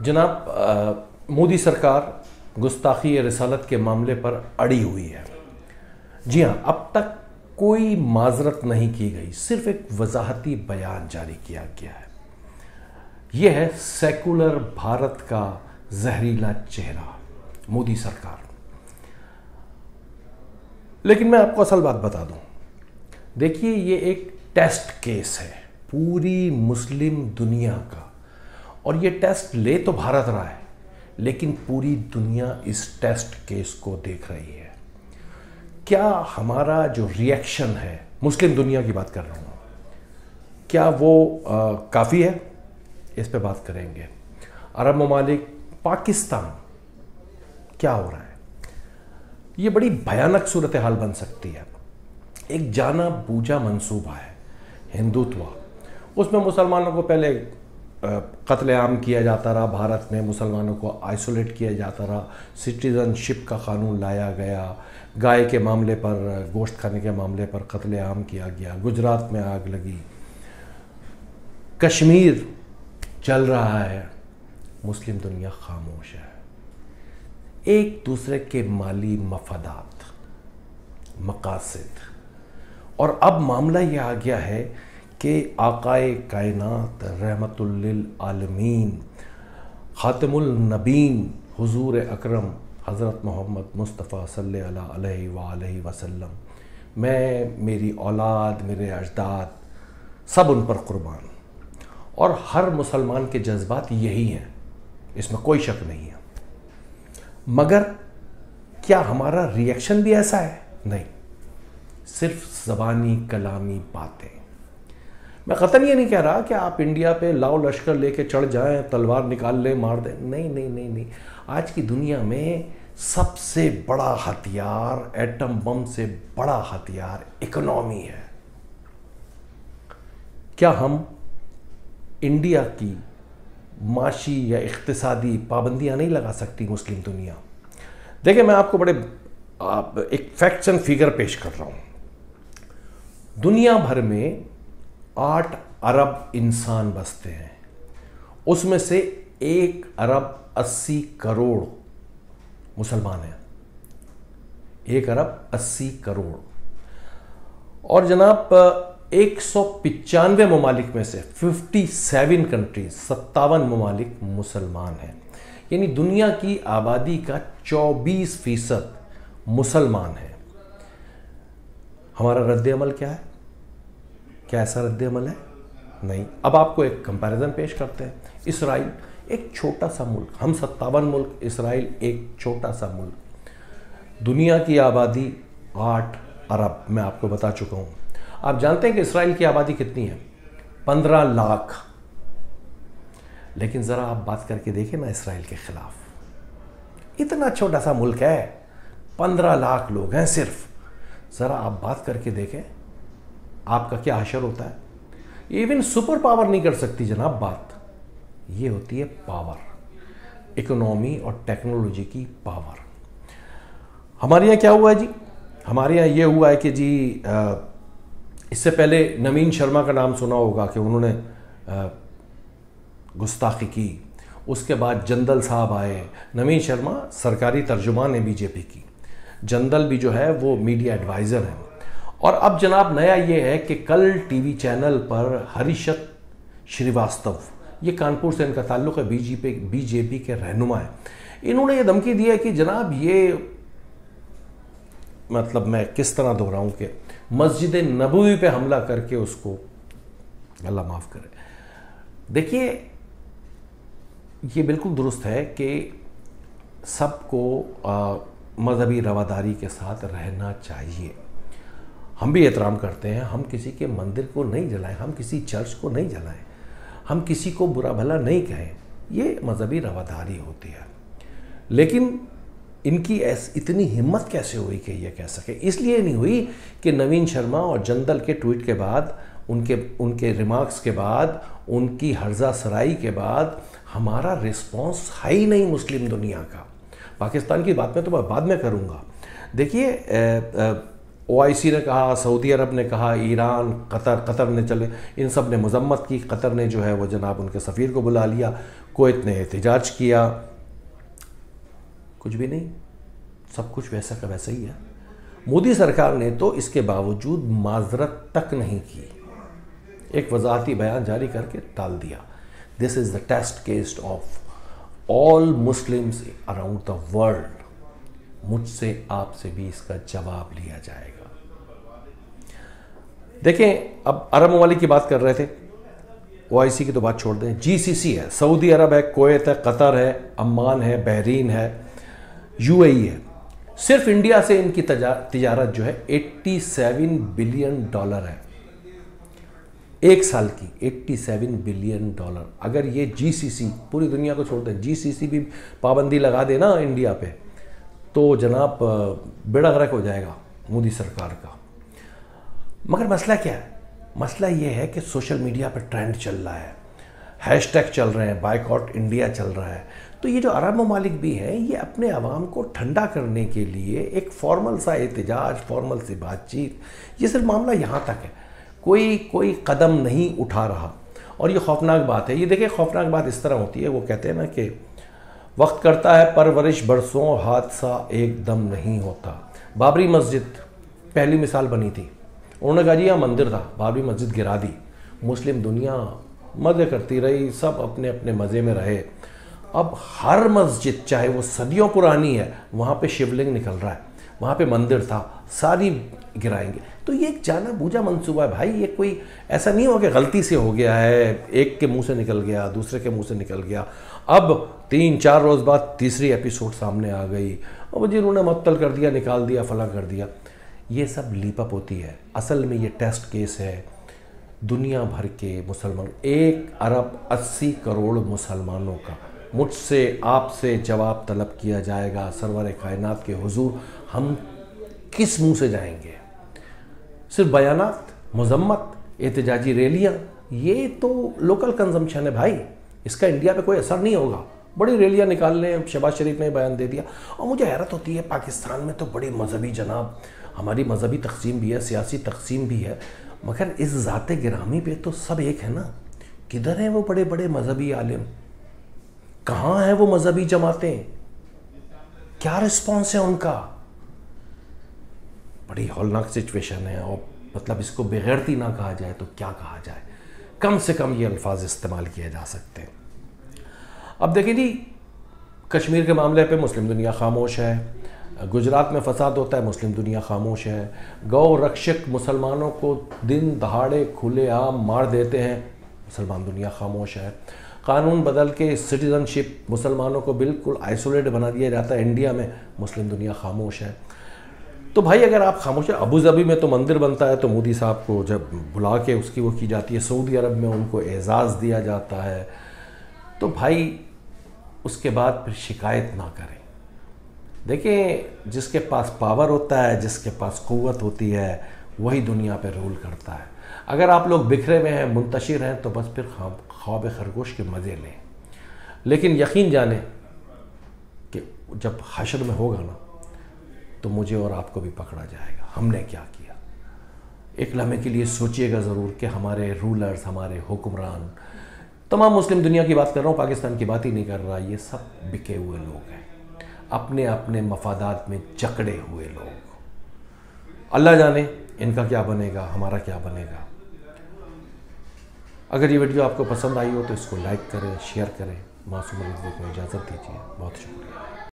जनाब, मोदी सरकार गुस्ताखी रिसालत के मामले पर अड़ी हुई है। जी हाँ, अब तक कोई माजरत नहीं की गई, सिर्फ एक वजाहती बयान जारी किया गया है। यह है सेकुलर भारत का जहरीला चेहरा, मोदी सरकार। लेकिन मैं आपको असल बात बता दूं, देखिए, ये एक टेस्ट केस है पूरी मुस्लिम दुनिया का, और ये टेस्ट ले तो भारत रहा है, लेकिन पूरी दुनिया इस टेस्ट केस को देख रही है। क्या हमारा जो रिएक्शन है, मुस्लिम दुनिया की बात कर रहा हूँ, क्या वो काफ़ी है? इस पे बात करेंगे। अरब ममालिक, पाकिस्तान, क्या हो रहा है? ये बड़ी भयानक सूरत हाल बन सकती है। एक जाना बूझा मंसूबा है हिंदुत्व, उसमें मुसलमानों को पहले कत्लेआम किया जाता रहा, भारत में मुसलमानों को आइसोलेट किया जाता रहा, सिटीज़नशिप का कानून लाया गया, गाय के मामले पर, गोश्त खाने के मामले पर कत्लेआम किया गया, गुजरात में आग लगी, कश्मीर चल रहा है, मुस्लिम दुनिया खामोश है। एक दूसरे के माली मफादात, मकासद, और अब मामला यह आ गया है कि आकाए कायनात रहमतुल लिल आलमीन खातिमुल नबीन हुजूर अकरम हज़रत मोहम्मद मुस्तफ़ा सल्लल्लाहु अलैहि वसल्लम, मैं, मेरी औलाद, मेरे अजदाद, सब उन पर कुर्बान। और हर मुसलमान के जज्बात यही हैं, इसमें कोई शक नहीं है। मगर क्या हमारा रिएक्शन भी ऐसा है? नहीं, सिर्फ ज़बानी कलामी बातें। मैं कतई ये नहीं कह रहा कि आप इंडिया पे लाओ लश्कर लेके चढ़ जाएं, तलवार निकाल लें, मार दें। नहीं नहीं नहीं नहीं, आज की दुनिया में सबसे बड़ा हथियार, एटम बम से बड़ा हथियार इकोनॉमी है। क्या हम इंडिया की माशी या इक्तिसादी पाबंदियां नहीं लगा सकती मुस्लिम दुनिया? देखिए, मैं आपको बड़े एक फैक्ट्स एंड फिगर पेश कर रहा हूं। दुनिया भर में 8 अरब इंसान बसते हैं, उसमें से 1 अरब 80 करोड़ मुसलमान हैं। 1 अरब 80 करोड़। और जनाब, 195 ममालिक में से 57 कंट्रीज, 57 ममालिक मुसलमान हैं। यानी दुनिया की आबादी का 24% मुसलमान है। हमारा रद्द-ए-अमल क्या है? क्या ऐसा रद्द-ए-अमल है? नहीं। अब आपको एक कंपैरिजन पेश करते हैं। इसराइल एक छोटा सा मुल्क, हम 57 मुल्क, इसराइल एक छोटा सा मुल्क। दुनिया की आबादी 8 अरब, मैं आपको बता चुका हूँ। आप जानते हैं कि इसराइल की आबादी कितनी है? 15 लाख। लेकिन ज़रा आप बात करके देखें ना इसराइल के ख़िलाफ़। इतना छोटा सा मुल्क है, 15 लाख लोग हैं सिर्फ। ज़रा आप बात करके देखें, आपका क्या हशर होता है? इवन सुपर पावर नहीं कर सकती जनाब बात। ये होती है पावर, इकोनॉमी और टेक्नोलॉजी की पावर। हमारे यहाँ क्या हुआ है जी? हमारे यहाँ ये हुआ है कि जी, इससे पहले नवीन शर्मा का नाम सुना होगा कि उन्होंने गुस्ताखी की। उसके बाद जंदल साहब आए। नवीन शर्मा सरकारी तर्जुमान है बीजेपी की, जंदल भी जो है वो मीडिया एडवाइज़र हैं। और अब जनाब नया ये है कि कल टीवी चैनल पर हरीशत श्रीवास्तव, ये कानपुर से इनका ताल्लुक़ है, बीजेपी के रहनुमा है, इन्होंने ये धमकी दी है कि जनाब ये, मतलब मैं किस तरह दोहराऊं कि मस्जिद नबवी पे हमला करके उसको, अल्लाह माफ़ करे। देखिए, ये बिल्कुल दुरुस्त है कि सबको मजहबी रवादारी के साथ रहना चाहिए। हम भी एहतराम करते हैं, हम किसी के मंदिर को नहीं जलाएं, हम किसी चर्च को नहीं जलाएं, हम किसी को बुरा भला नहीं कहें, ये मजहबी रवादारी होती है। लेकिन इनकी इतनी हिम्मत कैसे हुई कि ये कह सके? इसलिए नहीं हुई कि नवीन शर्मा और जंदल के ट्वीट के बाद, उनके रिमार्क्स के बाद, उनकी हर्जा सराई के बाद हमारा रिस्पॉन्स है ही नहीं मुस्लिम दुनिया का। पाकिस्तान की बात में तो मैं बाद में करूँगा। देखिए, OIC ने कहा, सऊदी अरब ने कहा, ईरान, कतर ने चले, इन सब ने मजम्मत की। कतर ने जो है वो जनाब उनके सफ़ीर को बुला लिया। कुवैत ने एहतजाज किया, कुछ भी नहीं, सब कुछ वैसा का वैसा ही है। मोदी सरकार ने तो इसके बावजूद माजरत तक नहीं की, एक वजाहती बयान जारी करके टाल दिया। This is the test case of all Muslims around the world. मुझसे आपसे भी इसका जवाब लिया जाएगा। देखें, अब अरब ममालिक की बात कर रहे थे, ओआईसी की तो बात छोड़ दें, जीसीसी है, सऊदी अरब है, कुवैत है, कतर है, अम्मान है, बहरीन है, यूएई है। सिर्फ इंडिया से इनकी तिजारत जो है 87 बिलियन डॉलर है, एक साल की 87 बिलियन डॉलर। अगर ये जीसीसी, पूरी दुनिया को छोड़ दें, जीसीसी भी पाबंदी लगा देना इंडिया पे, तो जनाब बेड़ा गर्क हो जाएगा मोदी सरकार का। मगर मसला क्या है? मसला ये है कि सोशल मीडिया पर ट्रेंड चल रहा है, हैशटैग चल रहे हैं, बायकॉट इंडिया चल रहा है। तो ये जो अरब ममालिक भी हैं, ये अपने अवाम को ठंडा करने के लिए एक फॉर्मल सा एहतजाज, फॉर्मल सी बातचीत, ये सिर्फ मामला यहाँ तक है, कोई कदम नहीं उठा रहा। और ये खौफनाक बात है। ये देखिए, खौफनाक बात इस तरह होती है, वो कहते हैं ना कि वक्त करता है परवरिश बरसों, हादसा एकदम नहीं होता। बाबरी मस्जिद पहली मिसाल बनी थी, उन्होंने कहा जी यहाँ मंदिर था, बाबरी मस्जिद गिरा दी, मुस्लिम दुनिया मज़े करती रही, सब अपने अपने मज़े में रहे। अब हर मस्जिद, चाहे वो सदियों पुरानी है, वहाँ पे शिवलिंग निकल रहा है, वहाँ पे मंदिर था, सारी गिराएंगे। तो ये एक जाना बूझा मंसूबा है भाई। ये कोई ऐसा नहीं हो कि गलती से हो गया है, एक के मुंह से निकल गया, दूसरे के मुंह से निकल गया, अब 3-4 रोज़ बाद तीसरी एपिसोड सामने आ गई, और जिन्होंने मअतल कर दिया, निकाल दिया, फला कर दिया। ये सब लीपअप होती है। असल में ये टेस्ट केस है दुनिया भर के मुसलमान, 1 अरब 80 करोड़ मुसलमानों का। मुझसे आपसे जवाब तलब किया जाएगा सरवर कायनात के हुजूर। हम किस मुंह से जाएंगे? सिर्फ बयानात, मजम्मत, एहतजाजी रैलियाँ, ये तो लोकल कंजम्पशन है भाई, इसका इंडिया पे कोई असर नहीं होगा। बड़ी रैलियाँ निकाल लें, शहबाज शरीफ ने बयान दे दिया। और मुझे हैरत होती है, पाकिस्तान में तो बड़ी मजहबी, जनाब हमारी मजहबी तकसीम भी है, सियासी तकसीम भी है, मगर इस ज़ाते गिरामी पे तो सब एक है ना। किधर हैं वो बड़े बड़े मजहबी आलिम? कहाँ हैं वो मजहबी जमातें? क्या रिस्पॉन्स है उनका? बड़ी हौलनाक सिचुएशन है। और मतलब इसको बेगैरती ना कहा जाए तो क्या कहा जाए? कम से कम ये अल्फाज इस्तेमाल किए जा सकते हैं। अब देखिए जी, कश्मीर के मामले पे मुस्लिम दुनिया खामोश है, गुजरात में फसाद होता है, मुस्लिम दुनिया खामोश है, गौ रक्षक मुसलमानों को दिन दहाड़े खुलेआम मार देते हैं, मुसलमान दुनिया खामोश है, कानून बदल के सिटीज़नशिप मुसलमानों को बिल्कुल आइसोलेट बना दिया जाता है इंडिया में, मुस्लिम दुनिया खामोश है। तो भाई अगर आप खामोश है, अबू धाबी में तो मंदिर बनता है तो मोदी साहब को जब बुला के उसकी वो की जाती है, सऊदी अरब में उनको एजाज़ दिया जाता है, तो भाई उसके बाद फिर शिकायत ना करें। देखिए, जिसके पास पावर होता है, जिसके पास क़ुव्वत होती है, वही दुनिया पे रूल करता है। अगर आप लोग बिखरे हुए हैं, मुंतशिर हैं, तो बस फिर ख्वाब खरगोश के मज़े लें। लेकिन यकीन जाने कि जब हश्र में होगा ना, तो मुझे और आपको भी पकड़ा जाएगा, हमने क्या किया। एक लम्हे के लिए सोचिएगा ज़रूर कि हमारे रूलर्स, हमारे हुक्मरान, तमाम मुस्लिम दुनिया की बात कर रहा हूँ, पाकिस्तान की बात ही नहीं कर रहा, ये सब बिके हुए लोग हैं, अपने अपने मफादात में जकड़े हुए लोग। अल्लाह जाने इनका क्या बनेगा, हमारा क्या बनेगा। अगर ये वीडियो आपको पसंद आई हो तो इसको लाइक करें, शेयर करें। मासूम को इजाज़त दीजिए। बहुत शुक्रिया।